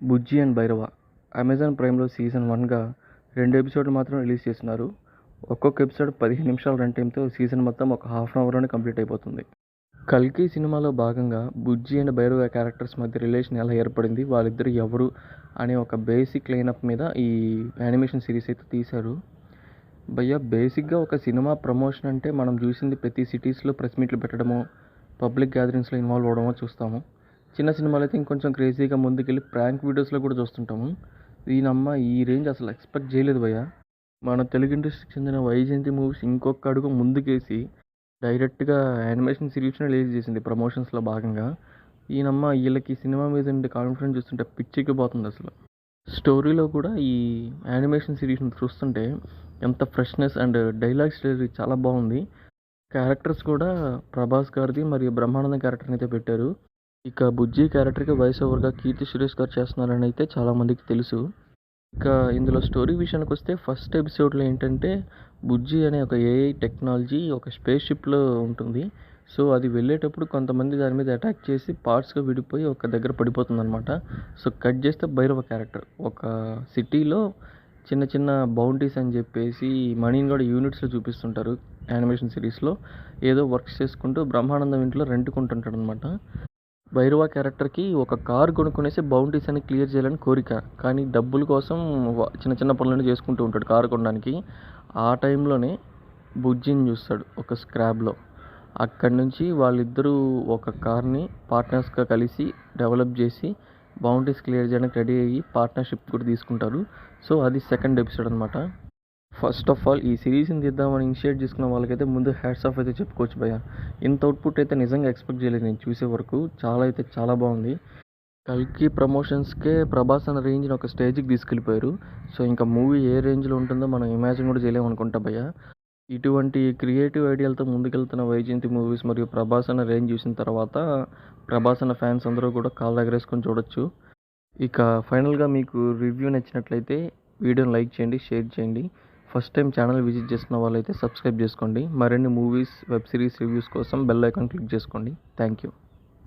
Bujji and Bhairava Amazon ప్రైమ్లో season 1గా 2 ఎపిసోడ్లు మాత్రం రిలీజ్ చేస్తున్నారు. ఒక్కొక్క ఎపిసోడ్ 15 నిమిషాల రన్ టైంతో సీజన్ మొత్తం ఒక హాఫ్ అన్ అవర్లోనే కంప్లీట్ అయిపోతుంది. కల్కి సినిమాలో భాగంగా బుజ్జి అండ్ భైరవ క్యారెక్టర్స్ మధ్య రిలేషన్ ఎలా ఏర్పడింది, వాళ్ళిద్దరు ఎవరు అనే ఒక బేసిక్ లైనప్ మీద ఈ యానిమేషన్ సిరీస్ అయితే తీశారు. భయ్య బేసిక్గా ఒక సినిమా ప్రమోషన్ అంటే మనం చూసింది ప్రతి సిటీస్లో ప్రెస్ మీట్లు పెట్టడము, పబ్లిక్ గ్యాదరింగ్స్లో ఇన్వాల్వ్ అవ్వడమో చూస్తాము. చిన్న సినిమాలు అయితే ఇంకొంచెం క్రేజీగా ముందుకెళ్ళి ప్రాంక్ వీడియోస్లో కూడా చూస్తుంటాము. దీనమ్మ ఈ రేంజ్ అసలు ఎక్స్పెక్ట్ చేయలేదు భయ్య. మన తెలుగు ఇండస్ట్రీకి చెందిన వైజయంతి మూవీస్ ఇంకొక అడుగు ముందుకేసి డైరెక్ట్గా యానిమేషన్ సిరీస్ని రిలీజ్ చేసింది ప్రమోషన్స్లో భాగంగా. ఈయనమ్మ వీళ్ళకి సినిమా మీద ఉండే కాన్ఫిడెన్స్ చూస్తుంటే పిచ్చికి పోతుంది అసలు. స్టోరీలో కూడా ఈ యానిమేషన్ సిరీస్ని చూస్తుంటే ఎంత ఫ్రెష్నెస్ అండ్ డైలాగ్స్ డెలివరీ చాలా బాగుంది. క్యారెక్టర్స్ కూడా ప్రభాస్ గారిది మరియు బ్రహ్మానందం క్యారెక్టర్ని అయితే పెట్టారు. ఇక బుజ్జి క్యారెక్టర్కి వాయిస్ ఓవర్గా కీర్తి సురేష్ గారు చేస్తున్నారని అయితే చాలామందికి తెలుసు. ఇక ఇందులో స్టోరీ విషయానికి వస్తే ఫస్ట్ ఎపిసోడ్లో ఏంటంటే బుజ్జి అనే ఒక ఏఐ టెక్నాలజీ ఒక స్పేస్ షిప్లో ఉంటుంది. సో అది వెళ్ళేటప్పుడు కొంతమంది దాని మీద అటాక్ చేసి పార్ట్స్గా విడిపోయి ఒక దగ్గర పడిపోతుంది అనమాట. సో కట్ చేస్తే భైరవ క్యారెక్టర్ ఒక సిటీలో చిన్న చిన్న బౌండరీస్ అని చెప్పేసి మనీని కూడా యూనిట్స్లో చూపిస్తుంటారు యానిమేషన్ సిరీస్లో. ఏదో వర్క్స్ చేసుకుంటూ బ్రహ్మానందం ఇంట్లో రెంట్కుంటుంటాడు అనమాట. భైరవ క్యారెక్టర్కి ఒక కార్ కొనుక్కునేసి బౌండరీస్ అని క్లియర్ చేయాలని కోరిక, కానీ డబ్బుల కోసం చిన్న చిన్న పనులన్నీ చేసుకుంటూ ఉంటాడు కారు కొనడానికి. ఆ టైంలోనే బుజ్జిని చూస్తాడు ఒక స్క్రాబ్లో. అక్కడి నుంచి వాళ్ళిద్దరూ ఒక కార్ని పార్ట్నర్స్గా కలిసి డెవలప్ చేసి బౌండరీస్ క్లియర్ చేయడానికి రెడీ అయ్యి పార్ట్నర్షిప్ కూడా తీసుకుంటారు. సో అది సెకండ్ ఎపిసోడ్ అనమాట. ఫస్ట్ ఆఫ్ ఆల్ ఈ సిరీస్ని తీద్దామని ఇనిషియేట్ చేసుకున్న వాళ్ళకైతే ముందు హ్యాట్స్ ఆఫ్ అయితే చెప్పుకోవచ్చు భయ్య. ఇంత అవుట్పుట్ అయితే నిజంగా ఎక్స్పెక్ట్ చేయలేదు నేను చూసే వరకు. చాలా బాగుంది. కల్కి ప్రమోషన్స్కే ప్రభాస్ అన్న రేంజ్ని ఒక స్టేజ్కి తీసుకెళ్ళిపోయారు. సో ఇంకా మూవీ ఏ రేంజ్లో ఉంటుందో మనం ఇమాజిన్ కూడా చేయలేము అనుకుంటా భయ్య. ఇటువంటి క్రియేటివ్ ఐడియాలతో ముందుకెళ్తున్న వైజయంతి మూవీస్ మరియు ప్రభాస్ అన్న రేంజ్ చూసిన తర్వాత ప్రభాస్ అన్న ఫ్యాన్స్ అందరూ కూడా కాళ్ళు ఎగరేసుకొని చూడొచ్చు. ఇక ఫైనల్గా మీకు రివ్యూ నచ్చినట్లయితే వీడియోని లైక్ చేయండి, షేర్ చేయండి. ఫస్ట్ టైం ఛానల్ విజిట్ చేస్తున్న వాళ్ళైతే సబ్స్క్రైబ్ చేసుకోండి. మరిన్ని మూవీస్, వెబ్ సిరీస్ రివ్యూస్ కోసం బెల్ ఐకాన్ క్లిక్ చేసుకోండి. Thank you.